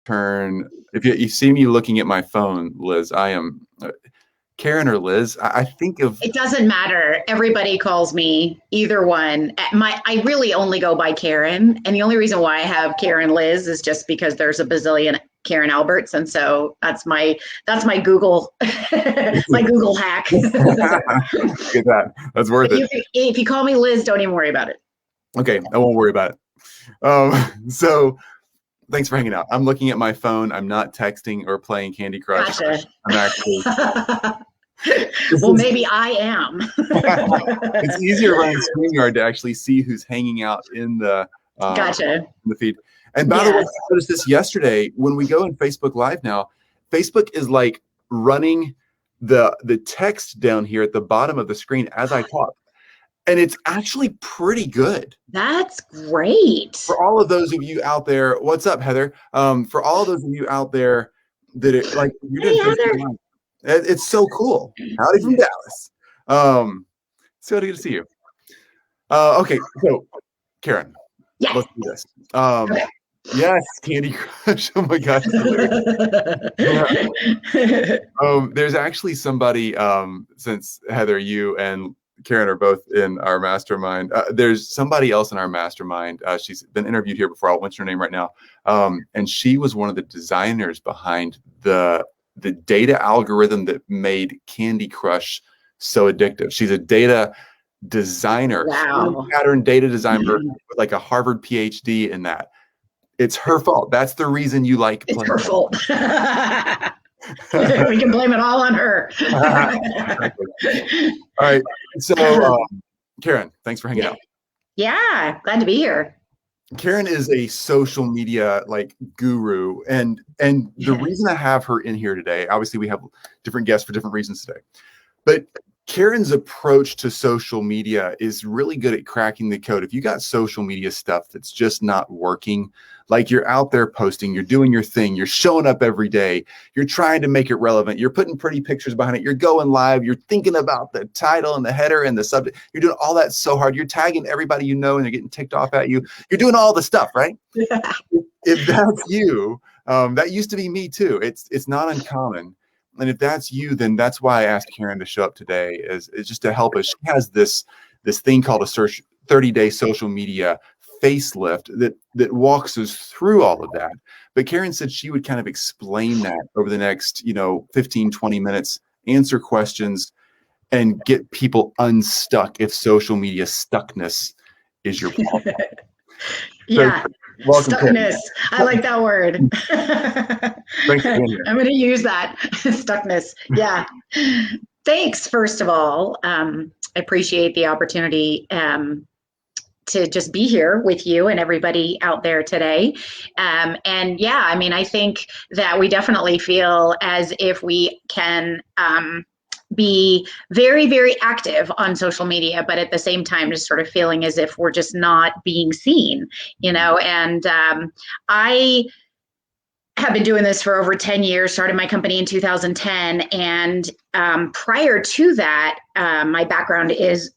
turn. If you see me looking at my phone, Liz, I am Karen or Liz. I think of. It doesn't matter. Everybody calls me either one. I really only go by Karen, and the only reason why I have Karen Liz is just because there's a bazillion Karen Alberts, and so that's my Google my Google hack. Get that. That's worth it. If you call me Liz, don't even worry about it. Okay, I won't worry about it. So thanks for hanging out. I'm looking at my phone. I'm not texting or playing Candy Crush. Gotcha. I'm actually. Well, maybe I am. It's easier running StreamYard to actually see who's hanging out in the gotcha. in the feed. And by the way, I noticed this yesterday when we go in Facebook Live now. Facebook is like running the text down here at the bottom of the screen as I talk. And it's actually pretty good. That's great. For all of those of you out there, what's up, Heather? For all of those of you out there that it like you're doing Facebook Live. It's so cool. Howdy from Dallas. So good to see you. Okay, so Karen, let's do this. Yes, Candy Crush. Oh my gosh. There's actually somebody, since Heather, you and Karen are both in our mastermind. There's somebody else in our mastermind. She's been interviewed here before. I'll mention her name right now. And she was one of the designers behind the data algorithm that made Candy Crush so addictive. She's a data designer, pattern data designer with like a Harvard PhD in that. It's her fault. That's the reason you like playing. It's her fault. We can blame it all on her. All right. So, Karen, thanks for hanging out. Yeah, glad to be here. Karen is a social media like guru, and the reason I have her in here today, obviously we have different guests for different reasons today, but Karen's approach to social media is really good at cracking the code. If you got social media stuff that's just not working, like you're out there posting, you're doing your thing, you're showing up every day, you're trying to make it relevant, you're putting pretty pictures behind it, you're going live, you're thinking about the title and the header and the subject, you're doing all that so hard, you're tagging everybody you know and they're getting ticked off at you, you're doing all the stuff, right? If that's you, that used to be me too. It's not uncommon. And if that's you, then that's why I asked Karen to show up today is just to help us. She has this thing called a 30-day social media facelift that walks us through all of that. But Karen said she would kind of explain that over the next, 15, 20 minutes, answer questions and get people unstuck if social media stuckness is your problem. Yeah. Welcome, stuckness. I like that word. Thanks for being here. I'm going to use that. Stuckness. Yeah. Thanks, first of all. I appreciate the opportunity to just be here with you and everybody out there today. And yeah, I mean, I think that we definitely feel as if we can be very, very active on social media, but at the same time, just sort of feeling as if we're just not being seen, and I have been doing this for over 10 years, started my company in 2010. And prior to that, my background is,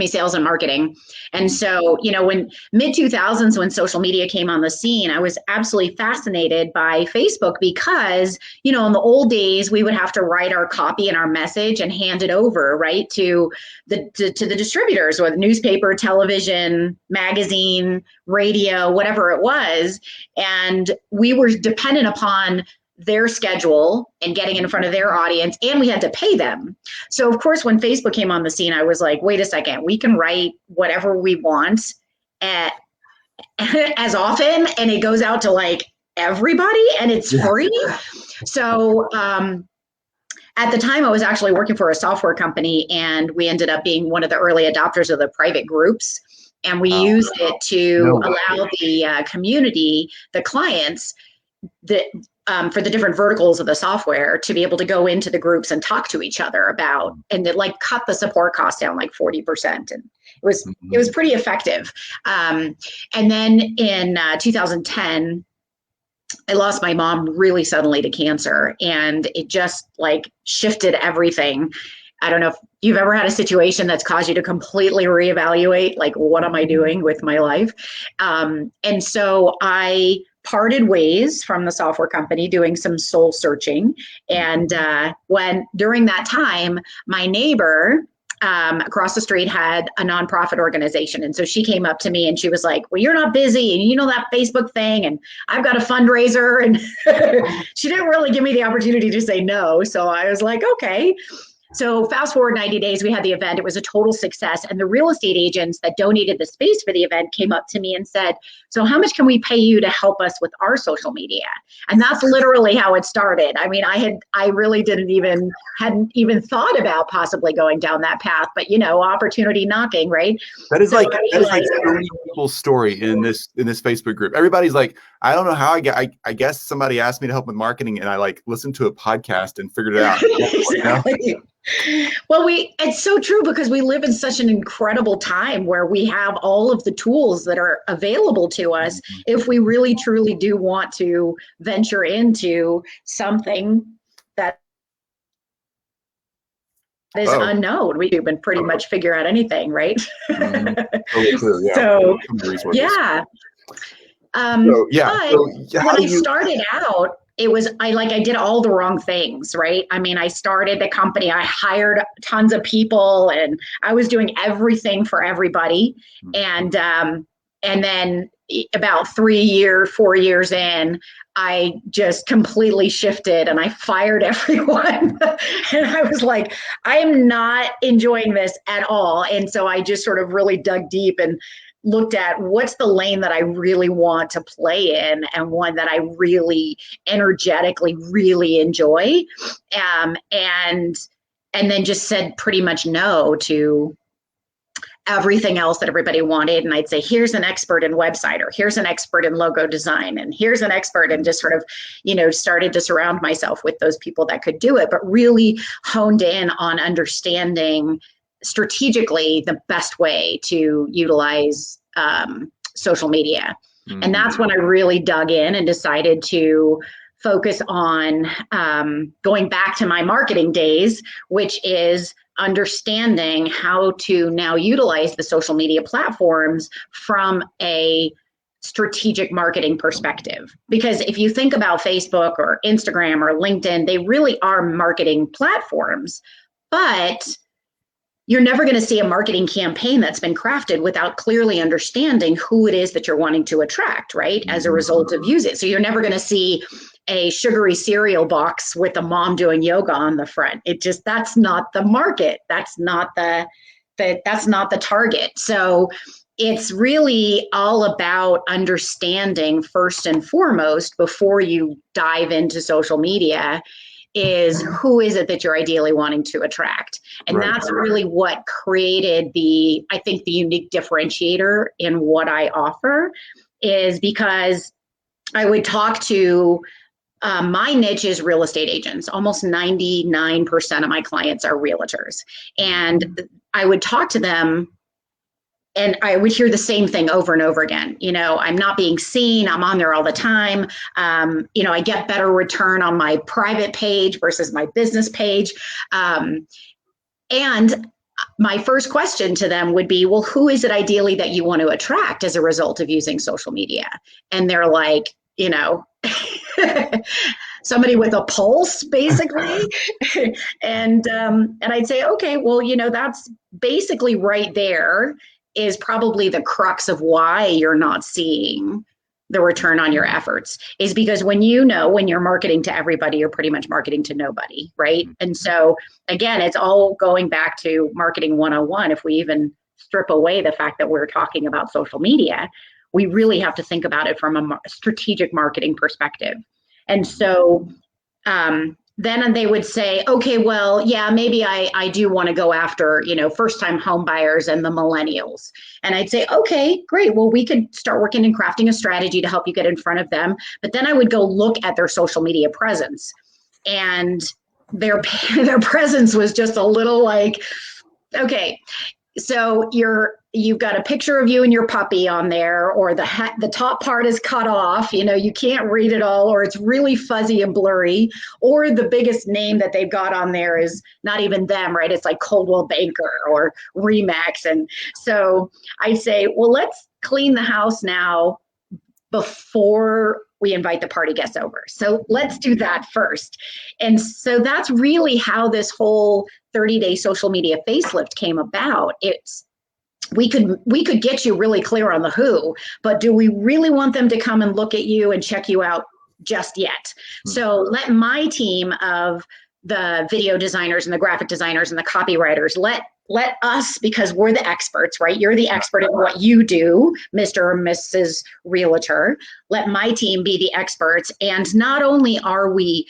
sales and marketing. And so, when mid-2000s, when social media came on the scene, I was absolutely fascinated by Facebook because, in the old days, we would have to write our copy and our message and hand it over, right, to the distributors, whether newspaper, television, magazine, radio, whatever it was. And we were dependent upon their schedule and getting in front of their audience, and we had to pay them. So of course, when Facebook came on the scene, I was like, wait a second, we can write whatever we want as often, and it goes out to like everybody, and it's free. So at the time, I was actually working for a software company, and we ended up being one of the early adopters of the private groups. And we used it to allow the community, the clients, for the different verticals of the software to be able to go into the groups and talk to each other about, and it like cut the support cost down like 40%. And it was pretty effective. And then in 2010, I lost my mom really suddenly to cancer, and it just like shifted everything. I don't know if you've ever had a situation that's caused you to completely reevaluate, like, what am I doing with my life? And so I parted ways from the software company, doing some soul searching. And when during that time, my neighbor across the street had a nonprofit organization. And so she came up to me and she was like, well, you're not busy. And you know that Facebook thing. And I've got a fundraiser. And she didn't really give me the opportunity to say no. So I was like, okay. So fast forward 90 days, we had the event. It was a total success. And the real estate agents that donated the space for the event came up to me and said, so how much can we pay you to help us with our social media? And that's literally how it started. I mean, I really hadn't even thought about possibly going down that path, but opportunity knocking, right? That is like so many people's story in this Facebook group. Everybody's like, I don't know how I guess somebody asked me to help with marketing and I like listened to a podcast and figured it out. Exactly. Well, it's so true because we live in such an incredible time where we have all of the tools that are available to us if we really truly do want to venture into something that is unknown. We can pretty much figure out anything, right? Totally true, yeah. So, yeah. But when I started out, I did all the wrong things, right? I mean, I started the company, I hired tons of people and I was doing everything for everybody. And then about 4 years in, I just completely shifted and I fired everyone. And I was like, I am not enjoying this at all. And so I just sort of really dug deep and looked at what's the lane that I really want to play in and one that I really energetically really enjoy. And then just said pretty much no to everything else that everybody wanted. And I'd say, here's an expert in website, or here's an expert in logo design, and here's an expert, and just sort of, started to surround myself with those people that could do it, but really honed in on understanding strategically the best way to utilize social media. And that's when I really dug in and decided to focus on going back to my marketing days, which is understanding how to now utilize the social media platforms from a strategic marketing perspective. Because if you think about Facebook or Instagram or LinkedIn, they really are marketing platforms, but you're never going to see a marketing campaign that's been crafted without clearly understanding who it is that you're wanting to attract, right? As a result of using it. So you're never going to see a sugary cereal box with a mom doing yoga on the front. That's not the market. That's not the target. So it's really all about understanding first and foremost before you dive into social media is who is it that you're ideally wanting to attract. And that's really what created I think the unique differentiator in what I offer, is because I would talk to my niche is real estate agents. Almost 99% of my clients are realtors. And I would talk to them and I would hear the same thing over and over again. I'm not being seen. I'm on there all the time. I get better return on my private page versus my business page. And my first question to them would be, well, who is it ideally that you want to attract as a result of using social media? And they're like, somebody with a pulse, basically. And I'd say, okay, well, that's basically right there is probably the crux of why you're not seeing the return on your efforts, is because when you're marketing to everybody, you're pretty much marketing to nobody, right? And so again, it's all going back to marketing 101. If we even strip away the fact that we're talking about social media, we really have to think about it from a strategic marketing perspective. And so then they would say, okay, well, yeah, maybe I do want to go after, first-time home buyers and the millennials. And I'd say, okay, great. Well, we could start working and crafting a strategy to help you get in front of them. But then I would go look at their social media presence, and their presence was just a little like, okay, so you've got a picture of you and your puppy on there, or the top part is cut off, you can't read it all, or it's really fuzzy and blurry, or the biggest name that they've got on there is not even them, right? It's like Coldwell Banker or Remax. And so I say, well, let's clean the house now before we invite the party guests over. So let's do that first. And so that's really how this whole 30-day social media facelift came about. We could get you really clear on the who, but do we really want them to come and look at you and check you out just yet? So let my team of the video designers and the graphic designers and the copywriters, let us, because we're the experts, right? You're the expert in what you do, Mr. or Mrs. Realtor. Let my team be the experts. And not only are we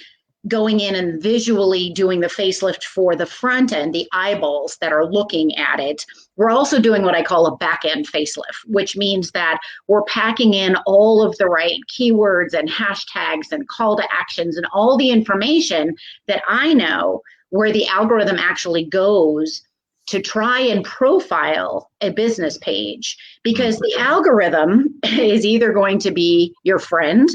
going in and visually doing the facelift for the front end, the eyeballs that are looking at it, we're also doing what I call a back end facelift, which means that we're packing in all of the right keywords and hashtags and call to actions and all the information that I know where the algorithm actually goes to try and profile a business page, because the algorithm is either going to be your friend,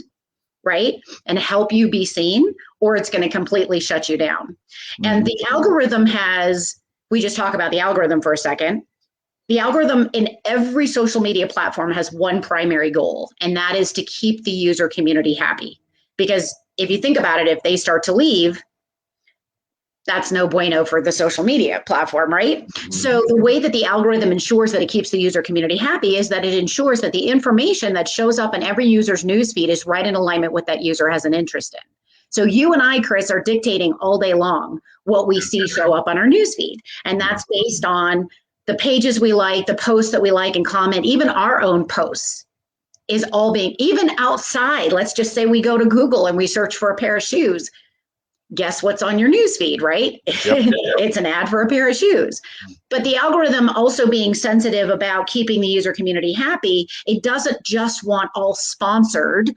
right, and help you be seen, or it's going to completely shut you down. And the algorithm we just talk about the algorithm for a second. The algorithm in every social media platform has one primary goal, and that is to keep the user community happy. Because if you think about it, if they start to leave, that's no bueno for the social media platform, right? So the way that the algorithm ensures that it keeps the user community happy is that it ensures that the information that shows up in every user's newsfeed is right in alignment with that user has an interest in. So you and I, Chris, are dictating all day long what we see show up on our newsfeed. And that's based on the pages we like, the posts that we like and comment, even our own posts is all being, even outside, let's just say we go to Google and we search for a pair of shoes. Guess what's on your newsfeed, right? Yep. It's an ad for a pair of shoes. But the algorithm also being sensitive about keeping the user community happy, it doesn't just want all sponsored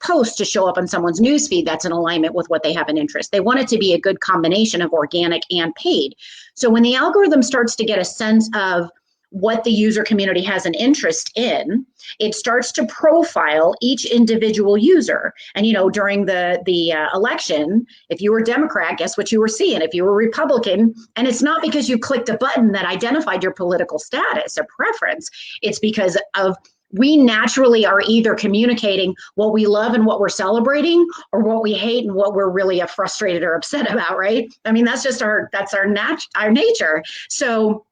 posts to show up on someone's newsfeed that's in alignment with what they have an interest. They want it to be a good combination of organic and paid. So when the algorithm starts to get a sense of what the user community has an interest in, it starts to profile each individual user. And, you know, during the election, if you were Democrat, guess what you were seeing? If you were Republican, and it's not because you clicked a button that identified your political status or preference, it's because of we naturally are either communicating what we love and what we're celebrating, or what we hate and what we're really frustrated or upset about, right? I mean, that's just our nature. So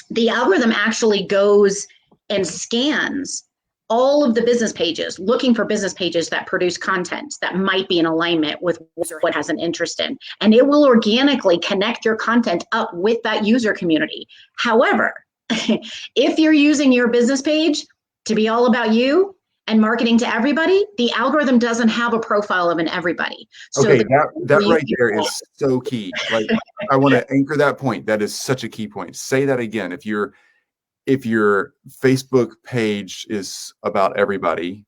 the algorithm actually goes and scans all of the business pages, looking for business pages that produce content that might be in alignment with what has an interest in. And it will organically connect your content up with that user community. However, if you're using your business page to be all about you and marketing to everybody, the algorithm doesn't have a profile of an everybody. So okay, that right there is so key. Like, I want to anchor that point. That is such a key point. Say that again. If your Facebook page is about everybody,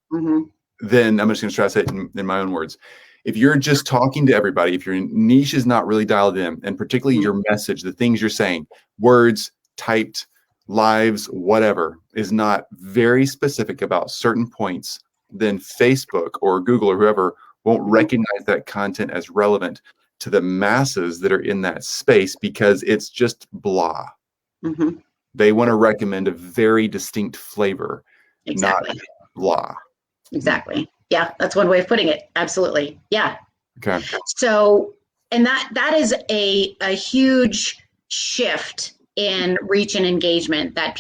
then I'm just going to try to say it in my own words. If you're just talking to everybody, if your niche is not really dialed in, and particularly your message, the things you're saying, words, typed, lives, whatever, is not very specific about certain points, then Facebook or Google or whoever won't recognize that content as relevant to the masses that are in that space, because it's just blah. They want to recommend a very distinct flavor, not blah. Exactly. Yeah, that's one way of putting it. Absolutely. Yeah. Okay. So, and that is a huge shift in reach and engagement that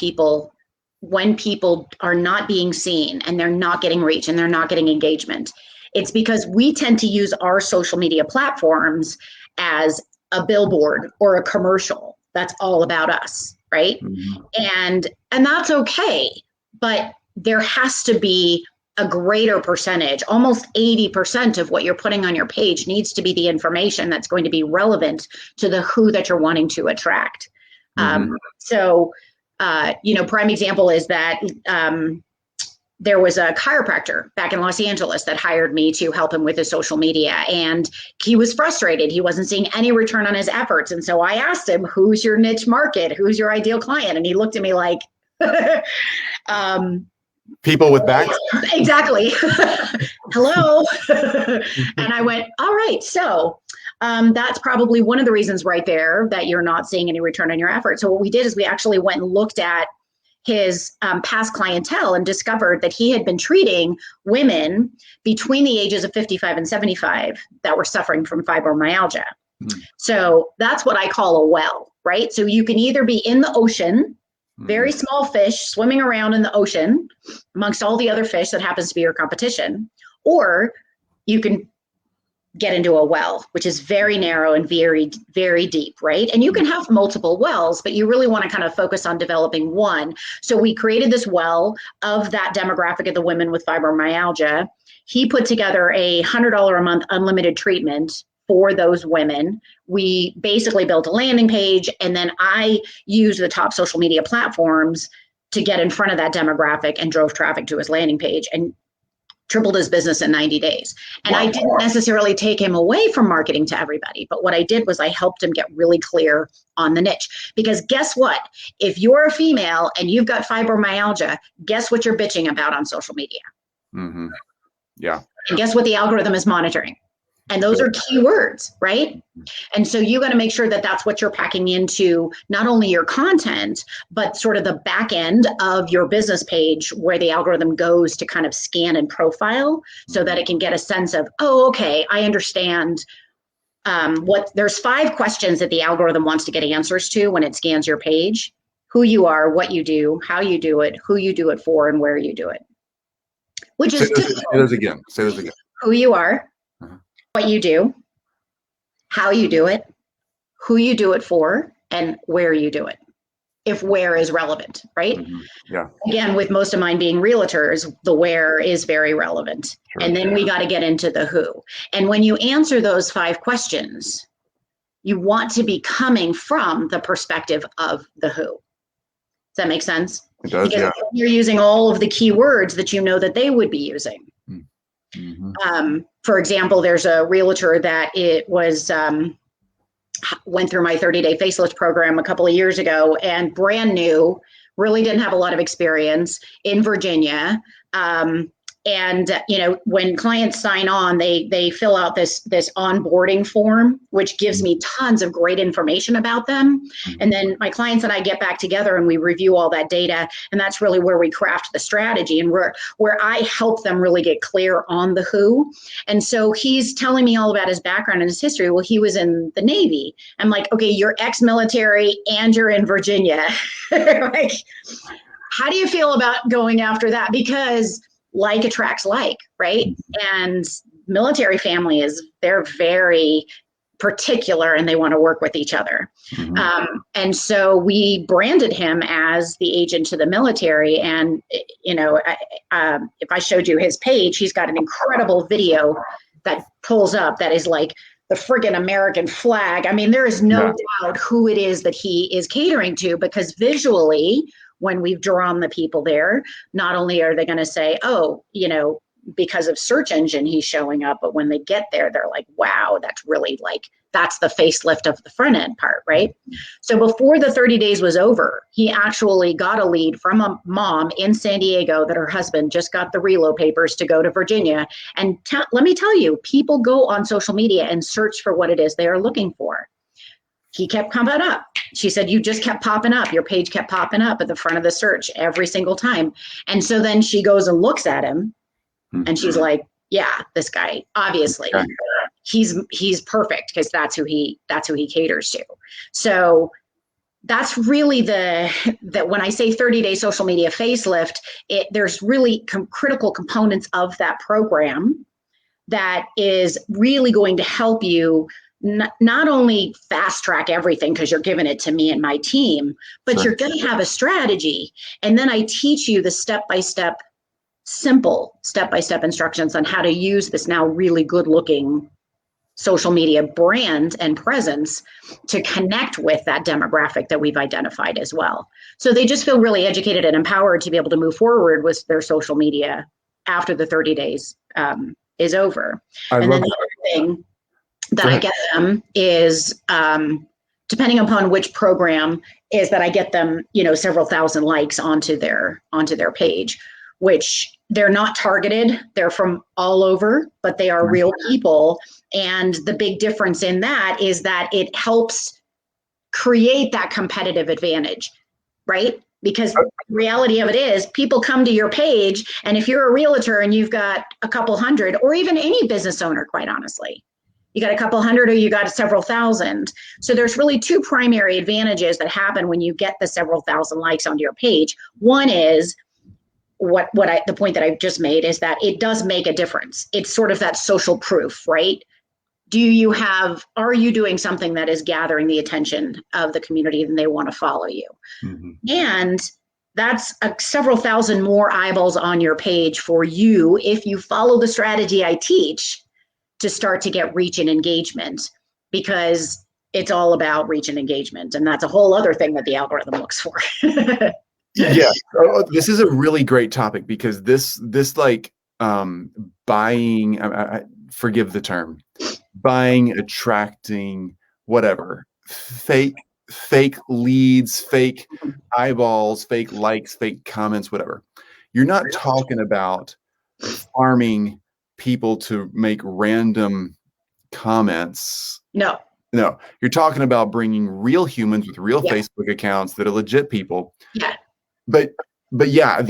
when people are not being seen and they're not getting reach and they're not getting engagement, it's because we tend to use our social media platforms as a billboard or a commercial that's all about us, right? And that's okay, but there has to be a greater percentage, almost 80% of what you're putting on your page needs to be the information that's going to be relevant to the who that you're wanting to attract. So, prime example is that there was a chiropractor back in Los Angeles that hired me to help him with his social media, and he was frustrated. He wasn't seeing any return on his efforts. And so I asked him, who's your niche market? Who's your ideal client? And he looked at me like, people with backs. Exactly. Hello. And I went, all right. So that's probably one of the reasons right there that you're not seeing any return on your effort. So what we did is we actually went and looked at his past clientele and discovered that he had been treating women between the ages of 55 and 75 that were suffering from fibromyalgia. So that's what I call a well, right? So you can either be in the ocean, very small fish swimming around in the ocean amongst all the other fish that happens to be your competition, or you can get into a well, which is very narrow and very, very deep, right? And you can have multiple wells, but you really want to kind of focus on developing one. So we created this well of that demographic of the women with fibromyalgia. He put together a $100 a month unlimited treatment for those women. We basically built a landing page, and then I used the top social media platforms to get in front of that demographic and drove traffic to his landing page and tripled his business in 90 days. And wow. I didn't necessarily take him away from marketing to everybody, but what I did was I helped him get really clear on the niche. Because guess what? If you're a female and you've got fibromyalgia, guess what you're bitching about on social media? Mm-hmm. Yeah. And guess what the algorithm is monitoring? And those are keywords, right? And so you got to make sure that that's what you're packing into not only your content, but sort of the back end of your business page where the algorithm goes to kind of scan and profile so that it can get a sense of, oh, okay, I understand there's 5 questions that the algorithm wants to get answers to when it scans your page: who you are, what you do, how you do it, who you do it for, and where you do it. Which is Say those again. Say those again. Who you are. What you do, how you do it, who you do it for, and where you do it, if where is relevant, right? Mm-hmm. Yeah. Again, with most of mine being realtors, the where is very relevant. Sure. And then we got to get into the who. And when you answer those 5 questions, you want to be coming from the perspective of the who. Does that make sense? It does, because yeah. you're using all of the keywords that you know that they would be using. Mm-hmm. For example, there's a realtor that it was went through my 30-day facelift program a couple of years ago, and brand new, really didn't have a lot of experience in Virginia. And when clients sign on, they fill out this onboarding form, which gives me tons of great information about them. And then my clients and I get back together and we review all that data. And that's really where we craft the strategy and where I help them really get clear on the who. And so he's telling me all about his background and his history. Well, he was in the Navy. I'm like, okay, you're ex-military and you're in Virginia. Like, how do you feel about going after that? Because like attracts like, right? And military family they're very particular and they want to work with each other. Mm-hmm. And so we branded him as the agent to the military. And, if I showed you his page, he's got an incredible video that pulls up that is like the friggin' American flag. I mean, there is no doubt who it is that he is catering to, because visually, when we've drawn the people there, not only are they going to say, oh, because of search engine, he's showing up, but when they get there, they're like, wow, that's really that's the facelift of the front end part, right? So before the 30 days was over, he actually got a lead from a mom in San Diego that her husband just got the reload papers to go to Virginia. And let me tell you, people go on social media and search for what it is they are looking for. He kept coming up. She said, you just kept popping up. Your page kept popping up at the front of the search every single time. And so then she goes and looks at him and she's like, yeah, this guy, obviously he's perfect, because that's who he caters to. So that's really that when I say 30-day social media facelift, there's really critical components of that program that is really going to help you not only fast track everything because you're giving it to me and my team, but you're going to have a strategy. And then I teach you the step-by-step, simple step-by-step instructions on how to use this now really good looking social media brand and presence to connect with that demographic that we've identified as well. So they just feel really educated and empowered to be able to move forward with their social media after the 30 days is over. And then the other thing that I get them is, depending upon which program, is that I get them, several thousand likes onto their page, which they're not targeted. They're from all over, but they are real people. And the big difference in that is that it helps create that competitive advantage, right? Because the reality of it is people come to your page, and if you're a realtor and you've got a couple hundred, or even any business owner, quite honestly, you got a couple hundred or you got several thousand. So there's really two primary advantages that happen when you get the several thousand likes onto your page. One is the point that I just made is that it does make a difference. It's sort of that social proof, right? Are you doing something that is gathering the attention of the community and they want to follow you? Mm-hmm. And that's several thousand more eyeballs on your page for you if you follow the strategy I teach to start to get reach and engagement, because it's all about reach and engagement. And that's a whole other thing that the algorithm looks for. Yeah. This is a really great topic, because this like buying, forgive the term, buying, attracting, whatever, fake leads, fake eyeballs, fake likes, fake comments, whatever. You're not talking about farming people to make random comments. No, you're talking about bringing real humans with real Facebook accounts that are legit people. Yeah. But yeah,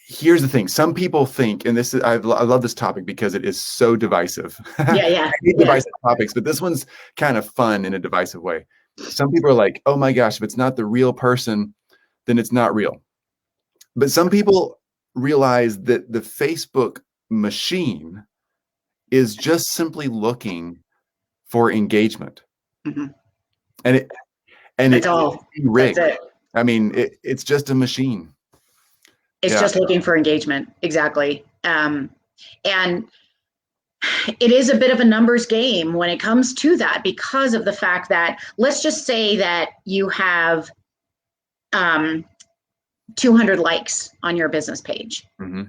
here's the thing. Some people think, and this is, I love this topic because it is so divisive. Yeah. I hate divisive topics, but this one's kind of fun in a divisive way. Some people are like, oh my gosh, if it's not the real person, then it's not real. But some people realize that the Facebook machine is just simply looking for engagement. Mm-hmm. And it's all rigged. That's it. I mean, it's just a machine. It's just looking for engagement. Exactly. And it is a bit of a numbers game when it comes to that, because of the fact that, let's just say that you have 200 likes on your business page. Mm-hmm.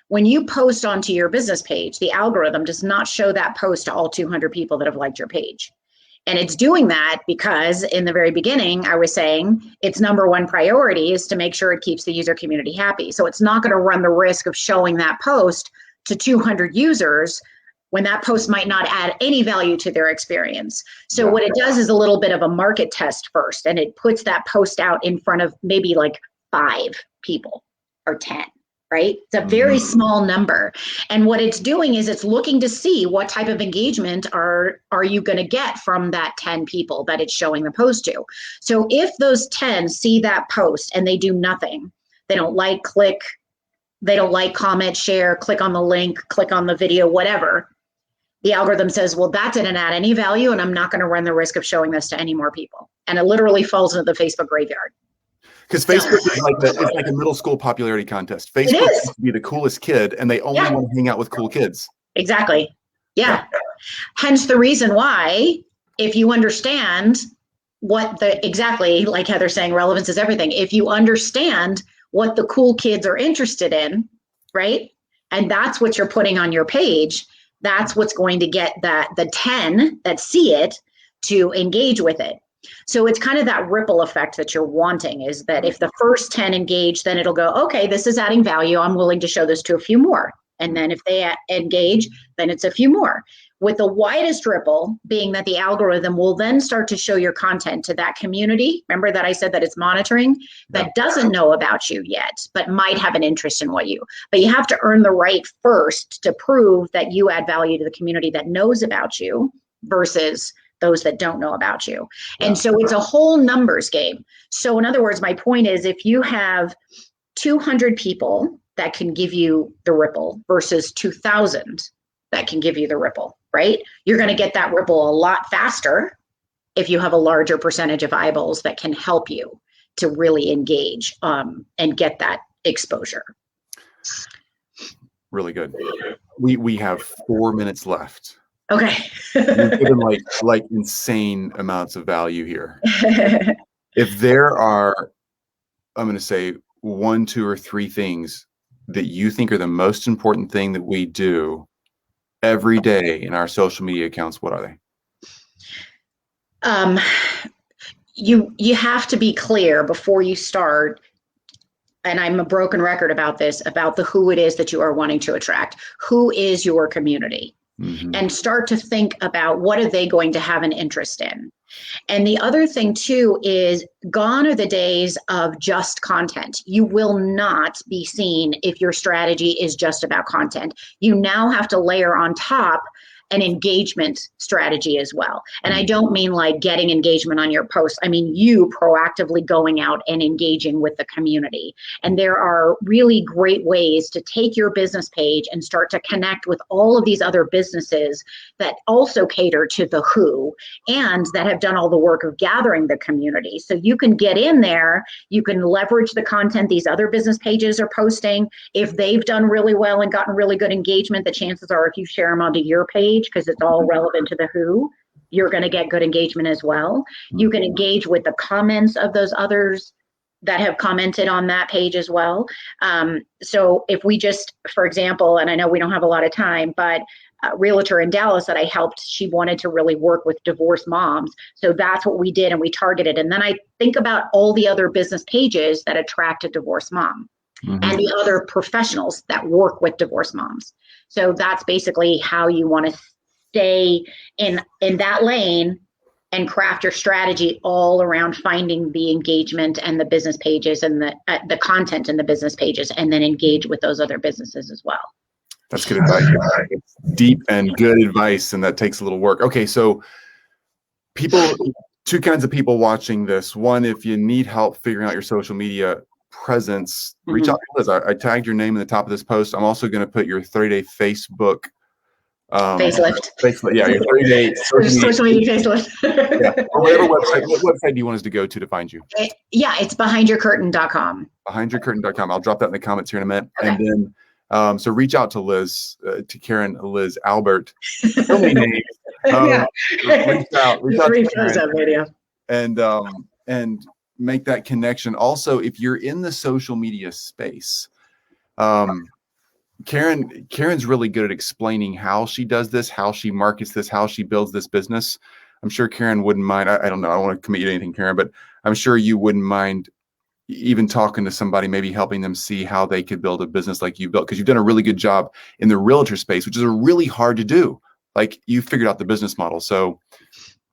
When you post onto your business page, the algorithm does not show that post to all 200 people that have liked your page. And it's doing that because in the very beginning, I was saying its number one priority is to make sure it keeps the user community happy. So it's not going to run the risk of showing that post to 200 users when that post might not add any value to their experience. So what it does is a little bit of a market test first, and it puts that post out in front of maybe like 5 people or 10. Right? It's a very small number. And what it's doing is it's looking to see what type of engagement are you going to get from that 10 people that it's showing the post to. So if those 10 see that post and they do nothing, they don't like, click, they don't like, comment, share, click on the link, click on the video, whatever, the algorithm says, well, that didn't add any value, and I'm not going to run the risk of showing this to any more people. And it literally falls into the Facebook graveyard. Because Facebook is it's like a middle school popularity contest. Facebook wants to be the coolest kid, and they only want to hang out with cool kids. Exactly. Yeah. Hence the reason why, if you understand exactly like Heather's saying, relevance is everything. If you understand what the cool kids are interested in, right? And that's what you're putting on your page, that's what's going to get the 10 that see it to engage with it. So it's kind of that ripple effect that you're wanting, is that if the first 10 engage, then it'll go, okay, this is adding value. I'm willing to show this to a few more. And then if they engage, then it's a few more. With the widest ripple being that the algorithm will then start to show your content to that community. Remember that I said that it's monitoring, that doesn't know about you yet, but might have an interest in but you have to earn the right first to prove that you add value to the community that knows about you versus those that don't know about you. And so it's a whole numbers game. So in other words, my point is, if you have 200 people that can give you the ripple versus 2,000 that can give you the ripple, right? You're going to get that ripple a lot faster if you have a larger percentage of eyeballs that can help you to really engage and get that exposure. Really good. We have 4 minutes left. Okay. You're given like insane amounts of value here. If there are, I'm going to say 1, 2, or 3 things that you think are the most important thing that we do every day in our social media accounts, what are they? You have to be clear before you start. And I'm a broken record about this, about who it is that you are wanting to attract. Who is your community? Mm-hmm. And start to think about, what are they going to have an interest in? And the other thing too is gone are the days of just content. You will not be seen if your strategy is just about content. You now have to layer on top an engagement strategy as well. And I don't mean like getting engagement on your posts. I mean you proactively going out and engaging with the community. And there are really great ways to take your business page and start to connect with all of these other businesses that also cater to the who and that have done all the work of gathering the community. So you can get in there, you can leverage the content these other business pages are posting. If they've done really well and gotten really good engagement, the chances are if you share them onto your page, because it's all relevant to the who, you're going to get good engagement as well. You can engage with the comments of those others that have commented on that page as well. So if we just, for example, and I know we don't have a lot of time, but a realtor in Dallas that I helped, she wanted to really work with divorced moms. So that's what we did, and we targeted. And then I think about all the other business pages that attract a divorced mom and the other professionals that work with divorced moms. So that's basically how you want to stay in that lane and craft your strategy all around finding the engagement and the business pages and the content in the business pages, and then engage with those other businesses as well. That's good advice. It's deep and good advice, and that takes a little work. Okay, so two kinds of people watching this. One, if you need help figuring out your social media presence, reach out to Liz. I tagged your name in the top of this post. I'm also going to put your 30-day Facebook Facelift. Yeah, your 30-day social media facelift. Yeah, or whatever website. What website do you want us to go to find you? It's behindyourcurtain.com. Behindyourcurtain.com. I'll drop that in the comments here in a minute. Okay. And then, so reach out to Liz, to Karen, Liz, Albert. So many names. Reach out to Karen, and make that connection. Also, if you're in the social media space, Karen's really good at explaining how she does this, how she markets this, how she builds this business. I'm sure Karen wouldn't mind. I don't know. I don't want to commit you to anything, Karen, but I'm sure you wouldn't mind even talking to somebody, maybe helping them see how they could build a business like you built, because you've done a really good job in the realtor space, which is really hard to do. Like, you figured out the business model. So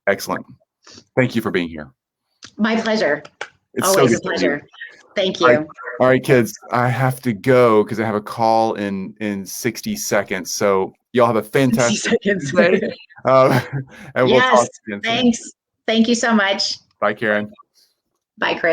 excellent. Thank you for being here. My pleasure. It's always a pleasure. Thank you. All right, kids, I have to go because I have a call in 60 seconds. So y'all have a fantastic day. And we'll talk again soon. Thanks. Thank you so much. Bye, Karen. Bye, Chris.